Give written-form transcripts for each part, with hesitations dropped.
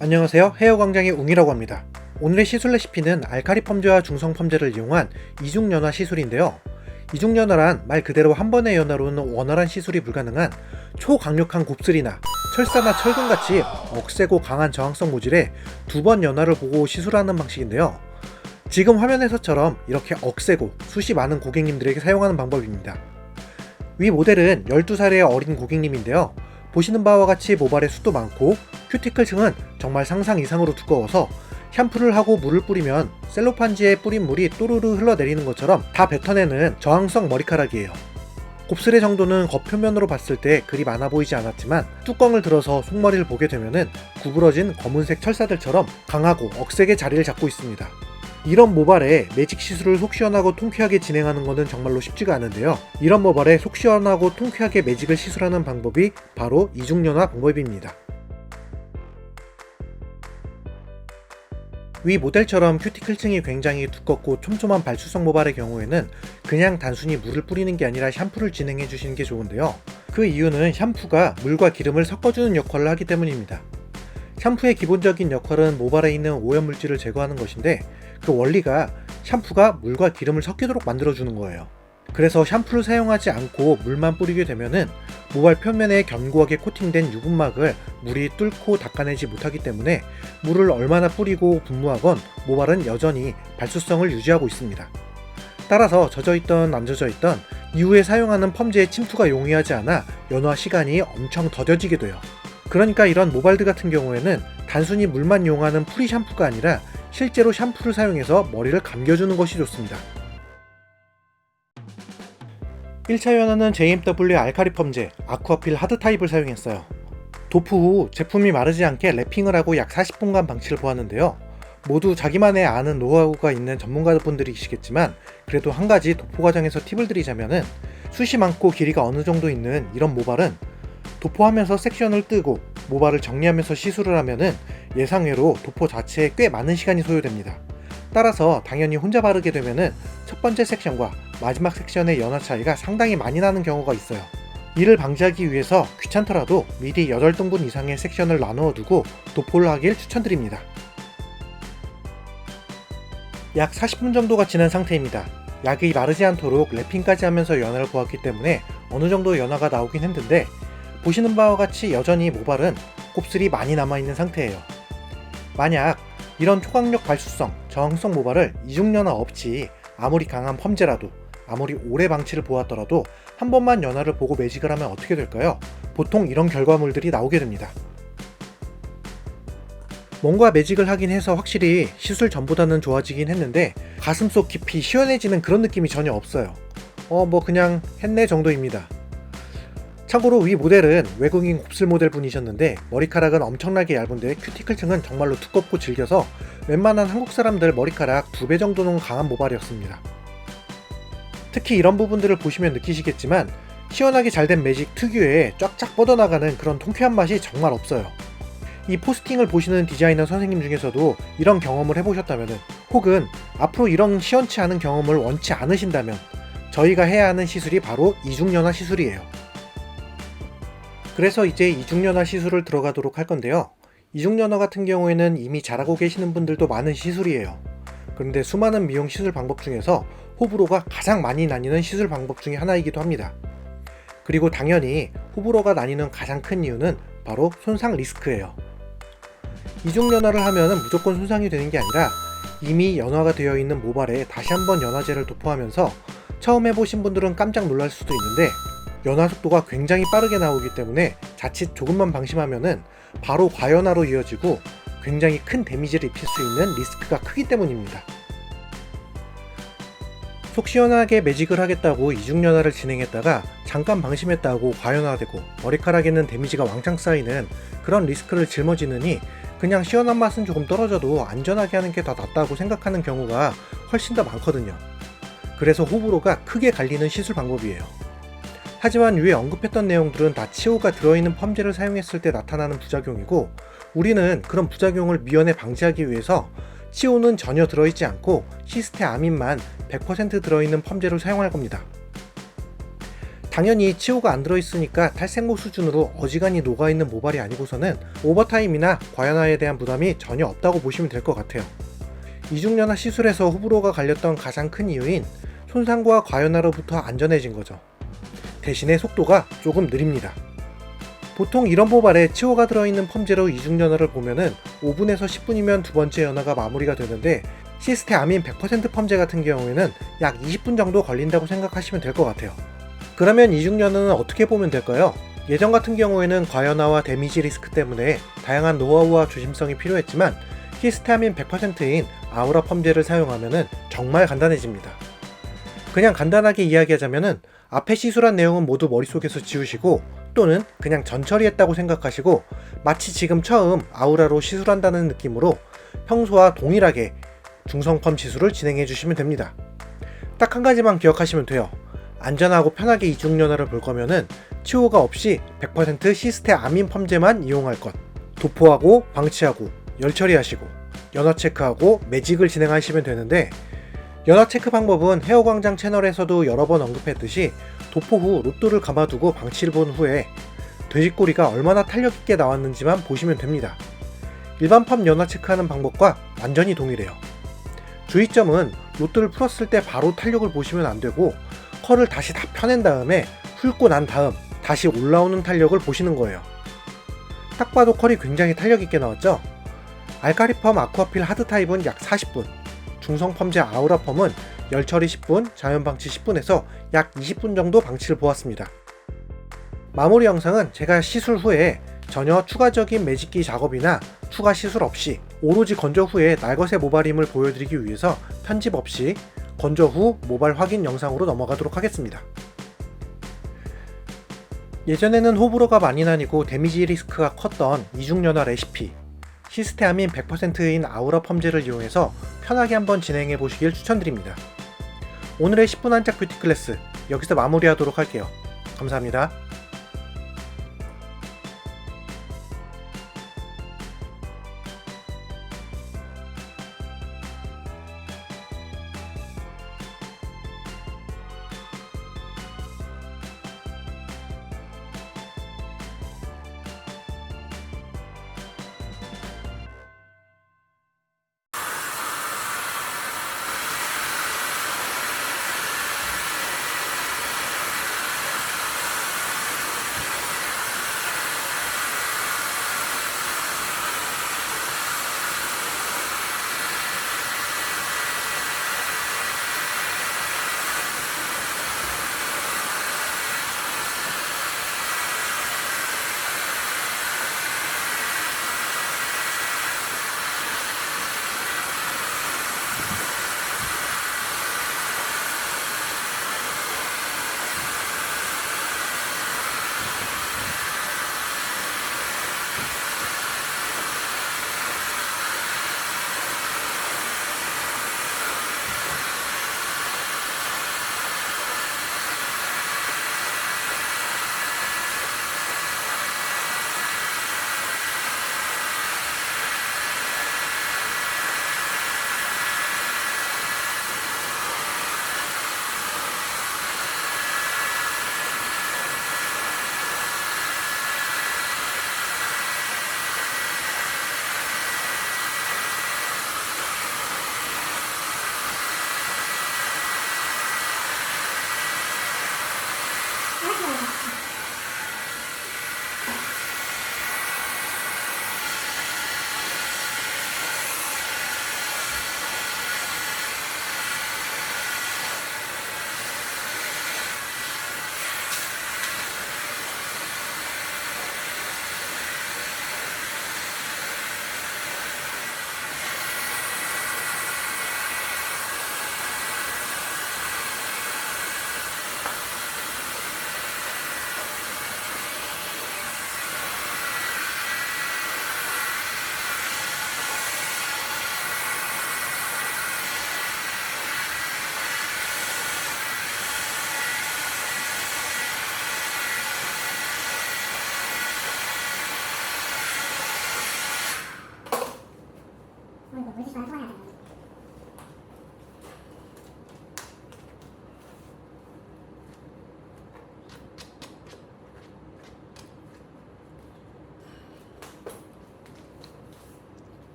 안녕하세요, 헤어광장의 웅이라고 합니다. 오늘의 시술 레시피는 알칼리 펌제와 중성 펌제를 이용한 이중연화 시술인데요. 이중연화란 말 그대로 한 번의 연화로는 원활한 시술이 불가능한 초강력한 곱슬이나 철사나 철근같이 억세고 강한 저항성 모질에 두 번 연화를 보고 시술하는 방식인데요. 지금 화면에서처럼 이렇게 억세고 숱이 많은 고객님들에게 사용하는 방법입니다. 위 모델은 12살의 어린 고객님인데요. 보시는 바와 같이 모발에 숱도 많고 큐티클층은 정말 상상 이상으로 두꺼워서 샴푸를 하고 물을 뿌리면 셀로판지에 뿌린 물이 또르르 흘러내리는 것처럼 다 뱉어내는 저항성 머리카락이에요. 곱슬의 정도는 겉표면으로 봤을 때 그리 많아 보이지 않았지만 뚜껑을 들어서 속머리를 보게 되면은 구부러진 검은색 철사들처럼 강하고 억세게 자리를 잡고 있습니다. 이런 모발에 매직 시술을 속 시원하고 통쾌하게 진행하는 것은 정말로 쉽지가 않은데요. 이런 모발에 속 시원하고 통쾌하게 매직을 시술하는 방법이 바로 이중연화 방법입니다. 위 모델처럼 큐티클층이 굉장히 두껍고 촘촘한 발수성 모발의 경우에는 그냥 단순히 물을 뿌리는 게 아니라 샴푸를 진행해 주시는 게 좋은데요. 그 이유는 샴푸가 물과 기름을 섞어주는 역할을 하기 때문입니다. 샴푸의 기본적인 역할은 모발에 있는 오염물질을 제거하는 것인데 그 원리가 샴푸가 물과 기름을 섞이도록 만들어주는 거예요. 그래서 샴푸를 사용하지 않고 물만 뿌리게 되면은 모발 표면에 견고하게 코팅된 유분막을 물이 뚫고 닦아내지 못하기 때문에 물을 얼마나 뿌리고 분무하건 모발은 여전히 발수성을 유지하고 있습니다. 따라서 젖어있던 안 젖어있던 이후에 사용하는 펌제의 침투가 용이하지 않아 연화 시간이 엄청 더뎌지게 돼요. 그러니까 이런 모발들 같은 경우에는 단순히 물만 이용하는 프리 샴푸가 아니라 실제로 샴푸를 사용해서 머리를 감겨주는 것이 좋습니다. 1차 연화는 JMW 알칼리 펌제 아쿠아필 하드 타입을 사용했어요. 도프 후 제품이 마르지 않게 랩핑을 하고 약 40분간 방치를 보았는데요. 모두 자기만의 아는 노하우가 있는 전문가분들이시겠지만 그래도 한 가지 도포 과정에서 팁을 드리자면은 숱이 많고 길이가 어느 정도 있는 이런 모발은 도포하면서 섹션을 뜨고 모발을 정리하면서 시술을 하면은 예상외로 도포 자체에 꽤 많은 시간이 소요됩니다. 따라서 당연히 혼자 바르게 되면은 첫 번째 섹션과 마지막 섹션의 연화 차이가 상당히 많이 나는 경우가 있어요. 이를 방지하기 위해서 귀찮더라도 미리 8등분 이상의 섹션을 나누어 두고 도포를 하길 추천드립니다. 약 40분 정도가 지난 상태입니다. 약이 마르지 않도록 랩핑까지 하면서 연화를 보았기 때문에 어느 정도 연화가 나오긴 했는데 보시는 바와 같이 여전히 모발은 곱슬이 많이 남아있는 상태예요. 만약 이런 초강력 발수성, 저항성 모발을 이중연화 없이 아무리 강한 펌제라도 아무리 오래 방치를 보았더라도 한 번만 연화를 보고 매직을 하면 어떻게 될까요? 보통 이런 결과물들이 나오게 됩니다. 뭔가 매직을 하긴 해서 확실히 시술 전보다는 좋아지긴 했는데 가슴속 깊이 시원해지는 그런 느낌이 전혀 없어요. 그냥 했네 정도입니다. 참고로 위 모델은 외국인 곱슬 모델 분이셨는데 머리카락은 엄청나게 얇은데 큐티클층은 정말로 두껍고 질겨서 웬만한 한국 사람들 머리카락 2배 정도는 강한 모발이었습니다. 특히 이런 부분들을 보시면 느끼시겠지만 시원하게 잘된 매직 특유의 쫙쫙 뻗어나가는 그런 통쾌한 맛이 정말 없어요. 이 포스팅을 보시는 디자이너 선생님 중에서도 이런 경험을 해보셨다면 혹은 앞으로 이런 시원치 않은 경험을 원치 않으신다면 저희가 해야 하는 시술이 바로 이중연화 시술이에요. 그래서 이제 이중연화 시술을 들어가도록 할 건데요. 이중연화 같은 경우에는 이미 잘하고 계시는 분들도 많은 시술이에요. 그런데 수많은 미용 시술 방법 중에서 호불호가 가장 많이 나뉘는 시술 방법 중에 하나이기도 합니다. 그리고 당연히 호불호가 나뉘는 가장 큰 이유는 바로 손상 리스크예요. 이중연화를 하면 무조건 손상이 되는 게 아니라 이미 연화가 되어 있는 모발에 다시 한번 연화제를 도포하면서 처음 해보신 분들은 깜짝 놀랄 수도 있는데 연화 속도가 굉장히 빠르게 나오기 때문에 자칫 조금만 방심하면은 바로 과연화로 이어지고 굉장히 큰 데미지를 입힐 수 있는 리스크가 크기 때문입니다. 속 시원하게 매직을 하겠다고 이중연화를 진행했다가 잠깐 방심했다고 과연화되고 머리카락에는 데미지가 왕창 쌓이는 그런 리스크를 짊어지느니 그냥 시원한 맛은 조금 떨어져도 안전하게 하는 게 더 낫다고 생각하는 경우가 훨씬 더 많거든요. 그래서 호불호가 크게 갈리는 시술 방법이에요. 하지만 위에 언급했던 내용들은 다 치오가 들어있는 펌제를 사용했을 때 나타나는 부작용이고 우리는 그런 부작용을 미연에 방지하기 위해서 치오는 전혀 들어있지 않고 시스테 아민만 100% 들어있는 펌제를 사용할 겁니다. 당연히 치호가 안 들어있으니까 탈색모 수준으로 어지간히 녹아있는 모발이 아니고서는 오버타임이나 과연화에 대한 부담이 전혀 없다고 보시면 될 것 같아요. 이중연화 시술에서 호불호가 갈렸던 가장 큰 이유인 손상과 과연화로부터 안전해진 거죠. 대신에 속도가 조금 느립니다. 보통 이런 모발에 치호가 들어있는 펌제로 이중연화를 보면은 5분에서 10분이면 두 번째 연화가 마무리가 되는데, 시스테아민 100% 펌제 같은 경우에는 약 20분 정도 걸린다고 생각하시면 될 것 같아요. 그러면 이중연화는 어떻게 보면 될까요? 예전 같은 경우에는 과연화와 데미지 리스크 때문에 다양한 노하우와 조심성이 필요했지만 시스테아민 100%인 아우라 펌제를 사용하면 정말 간단해집니다. 그냥 간단하게 이야기하자면 앞에 시술한 내용은 모두 머릿속에서 지우시고, 또는 그냥 전처리했다고 생각하시고 마치 지금 처음 아우라로 시술한다는 느낌으로 평소와 동일하게 중성펌 시술을 진행해 주시면 됩니다. 딱 한 가지만 기억하시면 돼요. 안전하고 편하게 이중연화를 볼 거면은 치호가 없이 100% 시스테아민 펌제만 이용할 것. 도포하고 방치하고 열 처리하시고 연화 체크하고 매직을 진행하시면 되는데, 연화 체크 방법은 헤어광장 채널에서도 여러 번 언급했듯이 도포 후 로또를 감아두고 방치를 본 후에 돼지꼬리가 얼마나 탄력 있게 나왔는지만 보시면 됩니다. 일반 펌 연화 체크하는 방법과 완전히 동일해요. 주의점은 로또를 풀었을 때 바로 탄력을 보시면 안 되고, 컬을 다시 다 펴낸 다음에 훑고 난 다음 다시 올라오는 탄력을 보시는 거예요. 딱 봐도 컬이 굉장히 탄력 있게 나왔죠? 알카리 펌 아쿠아필 하드 타입은 약 40분, 중성 펌제 아우라 펌은 열 처리 10분, 자연 방치 10분에서 약 20분 정도 방치를 보았습니다. 마무리 영상은 제가 시술 후에 전혀 추가적인 매직기 작업이나 추가 시술 없이 오로지 건조 후에 날것의 모발임을 보여드리기 위해서 편집 없이 건조 후 모발 확인 영상으로 넘어가도록 하겠습니다. 예전에는 호불호가 많이 나뉘고 데미지 리스크가 컸던 이중연화 레시피, 시스테아민 100%인 아우라 펌제를 이용해서 편하게 한번 진행해 보시길 추천드립니다. 오늘의 10분 한짝 뷰티 클래스 여기서 마무리하도록 할게요. 감사합니다.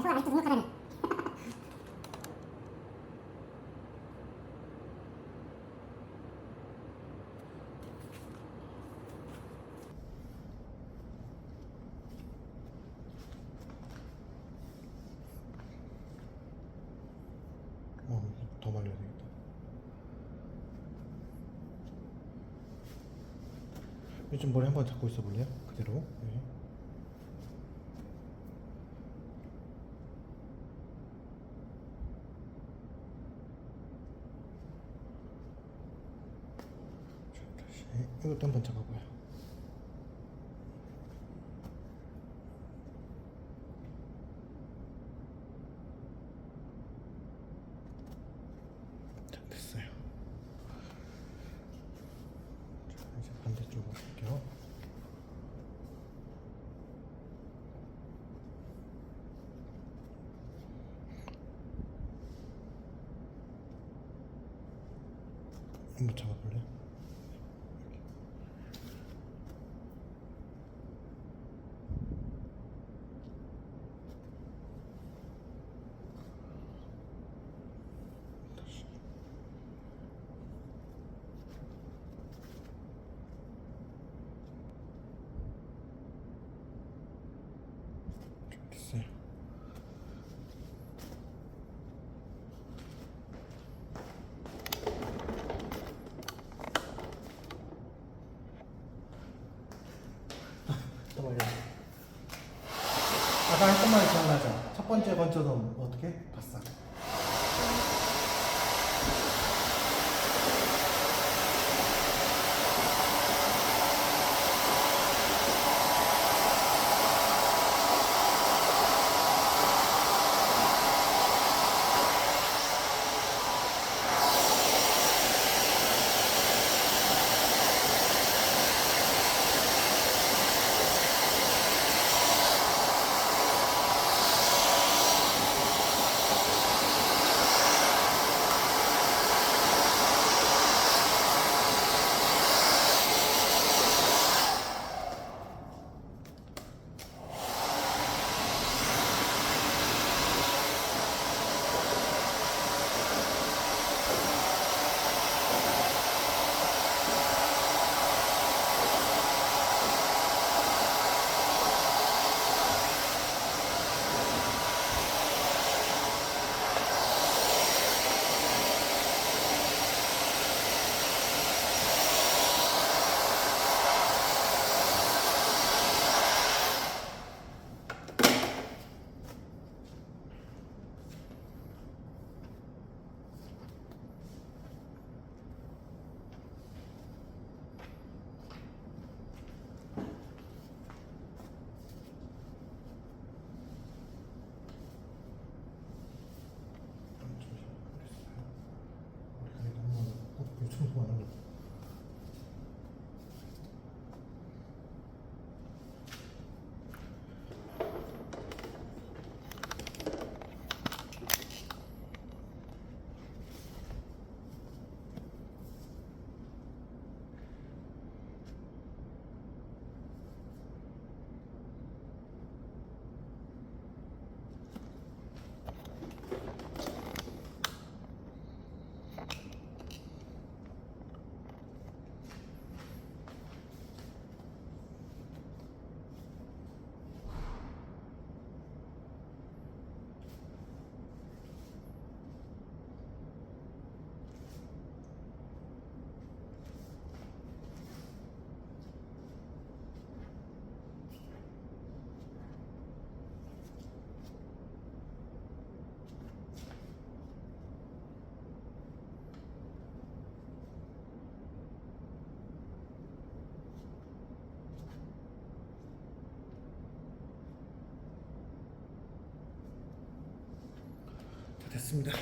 형아 아직도 눅눅하다니. 더 말려야 되겠다. 요즘 머리 한번 잡고 있어 볼래요? 그대로. 네. 자, 다시 이것도 한번 잡아봐요. 자, 됐어요. 자, 이제 반대쪽으로 할게요. 한번 잡아볼래요? 다시. 자, 됐어요. 또 말려. 아까 했던 말이 기억나죠? 첫 번째 건조는 어떻게? 바싹. 요즘 뭐 하는 거? 됐습니다.